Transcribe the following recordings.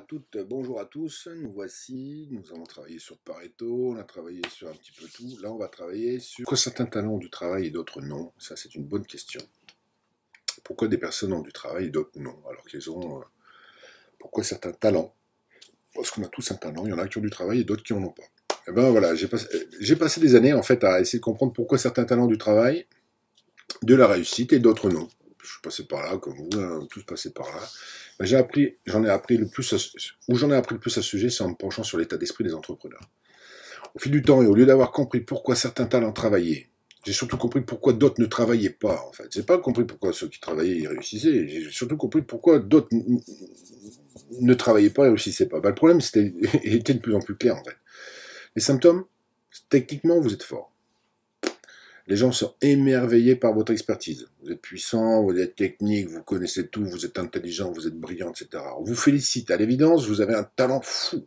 toutes, bonjour à tous. Nous voici, nous avons travaillé sur Pareto, on a travaillé sur un petit peu tout. Là, on va travailler sur pourquoi certains talents ont du travail et d'autres non. Ça, c'est une bonne question. Pourquoi des personnes ont du travail et d'autres non, alors qu'ils ont... pourquoi certains talents? Parce qu'on a tous un talent, il y en a qui ont du travail et d'autres qui en ont pas. Et ben voilà, j'ai passé des années en fait à essayer de comprendre pourquoi certains talents ont du travail, de la réussite et d'autres non. Je suis passé par là, comme vous, hein, tous passés par là. Ben, j'en ai appris le plus, j'en ai appris le plus à ce sujet, c'est en me penchant sur l'état d'esprit des entrepreneurs. Au fil du temps, et au lieu d'avoir compris pourquoi certains talents travaillaient, j'ai surtout compris pourquoi d'autres ne travaillaient pas, en fait. J'ai pas compris pourquoi ceux qui travaillaient, ils réussissaient. J'ai surtout compris pourquoi d'autres ne travaillaient pas et réussissaient pas. Ben, le problème, était de plus en plus clair, en fait. Les symptômes, techniquement, vous êtes fort. Les gens sont émerveillés par votre expertise. Vous êtes puissant, vous êtes technique, vous connaissez tout, vous êtes intelligent, vous êtes brillant, etc. On vous félicite. À l'évidence, vous avez un talent fou.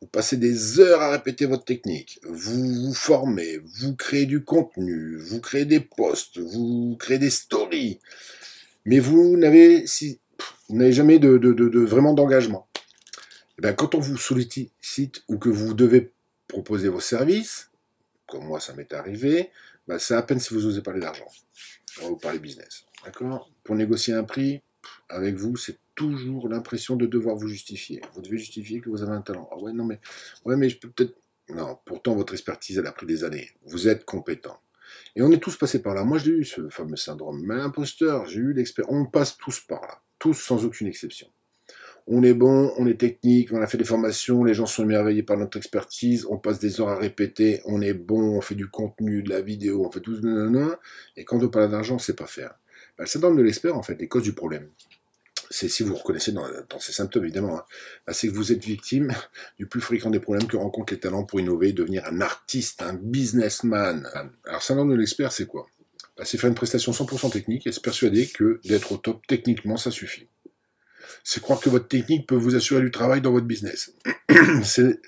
Vous passez des heures à répéter votre technique. Vous vous formez, vous créez du contenu, vous créez des posts, vous créez des stories. Mais vous n'avez jamais vraiment d'engagement. Et bien, quand on vous sollicite ou que vous devez proposer vos services, comme moi ça m'est arrivé, ben c'est à peine si vous osez parler d'argent. On va vous parler business. D'accord? Pour négocier un prix, avec vous, c'est toujours l'impression de devoir vous justifier. Vous devez justifier que vous avez un talent. Ah ouais, non, mais je peux peut-être... Non, pourtant, votre expertise, elle a pris des années. Vous êtes compétent. Et on est tous passés par là. Moi, j'ai eu ce fameux syndrome. Mais imposteur, j'ai eu l'expérience. On passe tous par là. Tous, sans aucune exception. On est bon, on est technique, on a fait des formations, les gens sont émerveillés par notre expertise, on passe des heures à répéter, on est bon, on fait du contenu, de la vidéo, on fait tout ce... Et quand on parle d'argent, on ne sait pas faire. Ben, le syndrome de l'expert, en fait, les causes du problème. C'est si vous reconnaissez dans ces symptômes, évidemment, hein, c'est que vous êtes victime du plus fréquent des problèmes que rencontrent les talents pour innover, devenir un artiste, un businessman. Alors, syndrome de l'expert, c'est quoi? Ben, c'est faire une prestation 100% technique et se persuader que d'être au top techniquement, ça suffit. C'est croire que votre technique peut vous assurer du travail dans votre business. C'est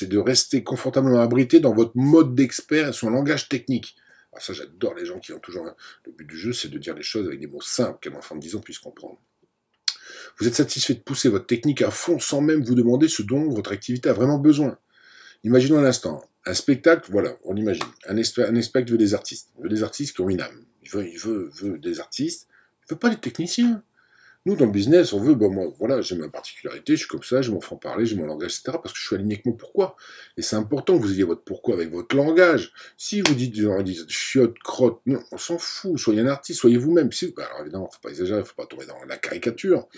de rester confortablement abrité dans votre mode d'expert et son langage technique. Alors ça, j'adore les gens qui ont toujours... Le but du jeu, c'est de dire les choses avec des mots simples qu'un enfant de 10 ans puisse comprendre. Vous êtes satisfait de pousser votre technique à fond sans même vous demander ce dont votre activité a vraiment besoin. Imaginons un instant, un spectacle, voilà, on imagine. Un spectacle veut des artistes. Il veut des artistes qui ont une âme. Il veut des artistes. Il veut pas des techniciens. Nous, dans le business, on veut, bon, moi, voilà, j'ai ma particularité, je suis comme ça, j'ai mon franc-parler, j'ai mon langage, etc., parce que je suis aligné avec mon pourquoi. Et c'est important que vous ayez votre pourquoi avec votre langage. Si vous dites, genre, chiotte, crotte, non, on s'en fout, soyez un artiste, soyez vous-même. Si, alors évidemment, faut pas exagérer, faut pas tomber dans la caricature.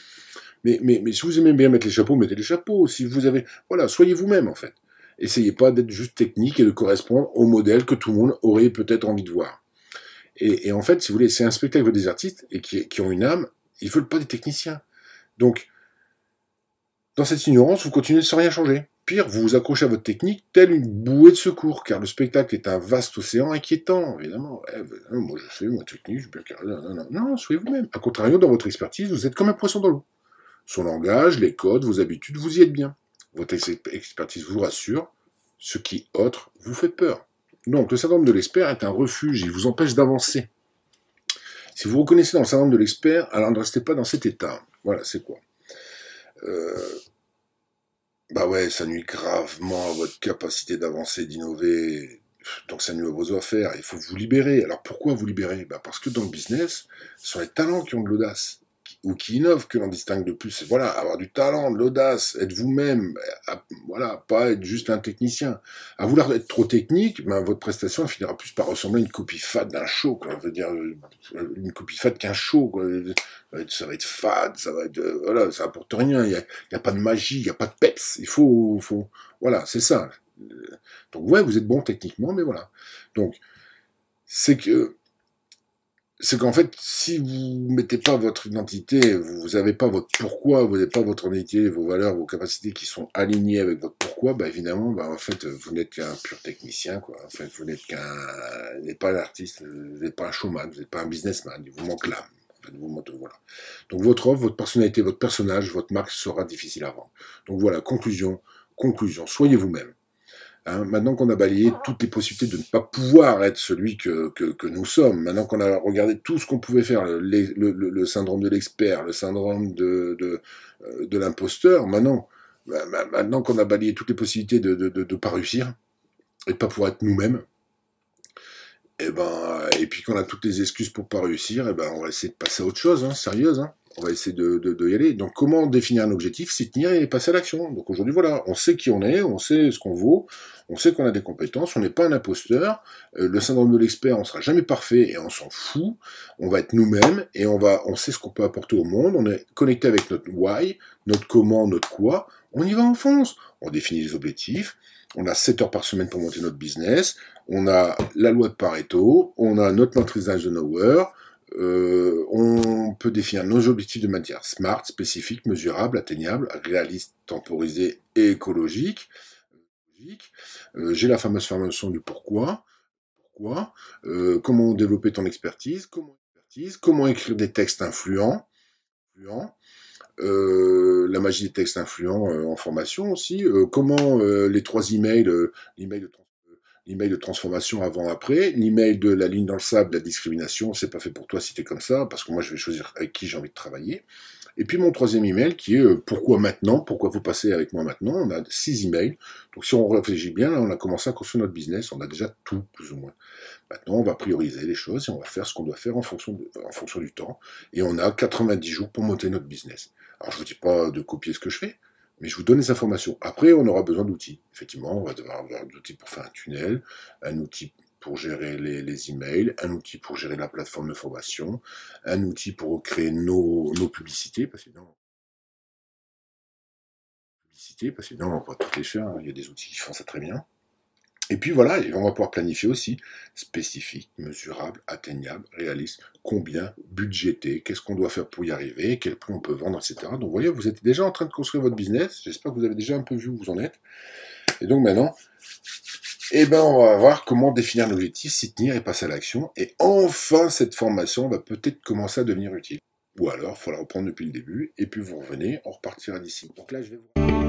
Mais si vous aimez bien mettre les chapeaux, mettez les chapeaux. Si vous avez, voilà, soyez vous-même, en fait. Essayez pas d'être juste technique et de correspondre au modèle que tout le monde aurait peut-être envie de voir. Et en fait, si vous voulez, c'est un spectacle des artistes et qui ont une âme. Ils ne veulent pas des techniciens. Donc, dans cette ignorance, vous continuez sans rien changer. Pire, vous vous accrochez à votre technique telle une bouée de secours, car le spectacle est un vaste océan inquiétant, évidemment. Moi, je sais, ma technique, je suis bien carré. Non, soyez vous-même. A contrario, dans votre expertise, vous êtes comme un poisson dans l'eau. Son langage, les codes, vos habitudes, vous y êtes bien. Votre expertise vous rassure, ce qui, autre, vous fait peur. Donc, le syndrome de l'expert est un refuge, il vous empêche d'avancer. Si vous reconnaissez dans le syndrome de l'expert, alors ne restez pas dans cet état. Voilà, c'est quoi? Bah ouais, ça nuit gravement à votre capacité d'avancer, d'innover. Donc ça nuit à vos affaires. Il faut vous libérer. Alors pourquoi vous libérer? Bah parce que dans le business, ce sont les talents qui ont de l'audace ou qui innovent que l'on distingue le plus. Voilà, avoir du talent, de l'audace, être vous-même, voilà, pas être juste un technicien. À vouloir être trop technique, ben, votre prestation elle finira plus par ressembler à une copie fade d'un show, quoi. Je veux dire, une copie fade qu'un show, quoi. Ça va être fade, ça va être, voilà, ça apporte rien, il y a pas de magie, il y a pas de peps, il faut, voilà, c'est ça. Donc ouais, vous êtes bon techniquement, mais voilà. Donc, c'est qu'en fait, si vous mettez pas votre identité, vous avez pas votre pourquoi, vous n'avez pas votre identité, vos valeurs, vos capacités qui sont alignées avec votre pourquoi, bah évidemment, bah en fait, vous n'êtes qu'un pur technicien, quoi. En fait, vous n'êtes pas un artiste, vous n'êtes pas un showman, vous n'êtes pas un businessman, il vous manque l'âme. En fait, voilà. Donc votre offre, votre personnalité, votre personnage, votre marque sera difficile à vendre. Donc voilà, conclusion, soyez vous-même. Hein, maintenant qu'on a balayé toutes les possibilités de ne pas pouvoir être celui que nous sommes, maintenant qu'on a regardé tout ce qu'on pouvait faire, le syndrome de l'expert, le syndrome de l'imposteur, maintenant qu'on a balayé toutes les possibilités de pas réussir et de pas pouvoir être nous-mêmes, et puis qu'on a toutes les excuses pour pas réussir, on va essayer de passer à autre chose, hein, sérieuse. Hein. On va essayer de y aller. Donc, comment définir un objectif? S'y tenir et passer à l'action. Donc, aujourd'hui, voilà, on sait qui on est, on sait ce qu'on vaut, on sait qu'on a des compétences, on n'est pas un imposteur. Le syndrome de l'expert, on sera jamais parfait et on s'en fout. On va être nous-mêmes et on sait ce qu'on peut apporter au monde. On est connecté avec notre why, notre comment, notre quoi. On y va en fonce. On définit les objectifs. On a 7 heures par semaine pour monter notre business. On a la loi de Pareto. On a notre matrice d'Eisenhower. On peut définir nos objectifs de manière smart, spécifique, mesurable, atteignable, réaliste, temporisé et écologique. J'ai la fameuse formation du pourquoi. Comment développer ton expertise, comment écrire des textes influents, la magie des textes influents en formation aussi, comment les 3 emails, l'email de transformation avant-après, l'email de la ligne dans le sable, la discrimination, c'est pas fait pour toi si t'es comme ça, parce que moi je vais choisir avec qui j'ai envie de travailler. Et puis mon 3e email qui est pourquoi maintenant, pourquoi vous passez avec moi maintenant. On a 6 emails, donc si on réfléchit bien, là on a commencé à construire notre business, on a déjà tout plus ou moins. Maintenant on va prioriser les choses et on va faire ce qu'on doit faire en fonction du temps. Et on a 90 jours pour monter notre business. Alors je vous dis pas de copier ce que je fais, mais je vous donne les informations. Après, on aura besoin d'outils. Effectivement, on va devoir avoir des outils pour faire un tunnel, un outil pour gérer les emails, un outil pour gérer la plateforme de formation, un outil pour créer nos publicités, parce que sinon, on va pas toutes les faire. Hein. Il y a des outils qui font ça très bien. Et puis voilà, et on va pouvoir planifier aussi spécifique, mesurable, atteignable, réaliste, combien, budgété, qu'est-ce qu'on doit faire pour y arriver, quel prix on peut vendre, etc. Donc vous voyez, vous êtes déjà en train de construire votre business, j'espère que vous avez déjà un peu vu où vous en êtes. Et donc maintenant, on va voir comment définir l'objectif, s'y tenir et passer à l'action. Et enfin, cette formation va peut-être commencer à devenir utile. Ou alors, il faut la reprendre depuis le début, et puis vous revenez, on repartira d'ici. Donc là, je vais vous...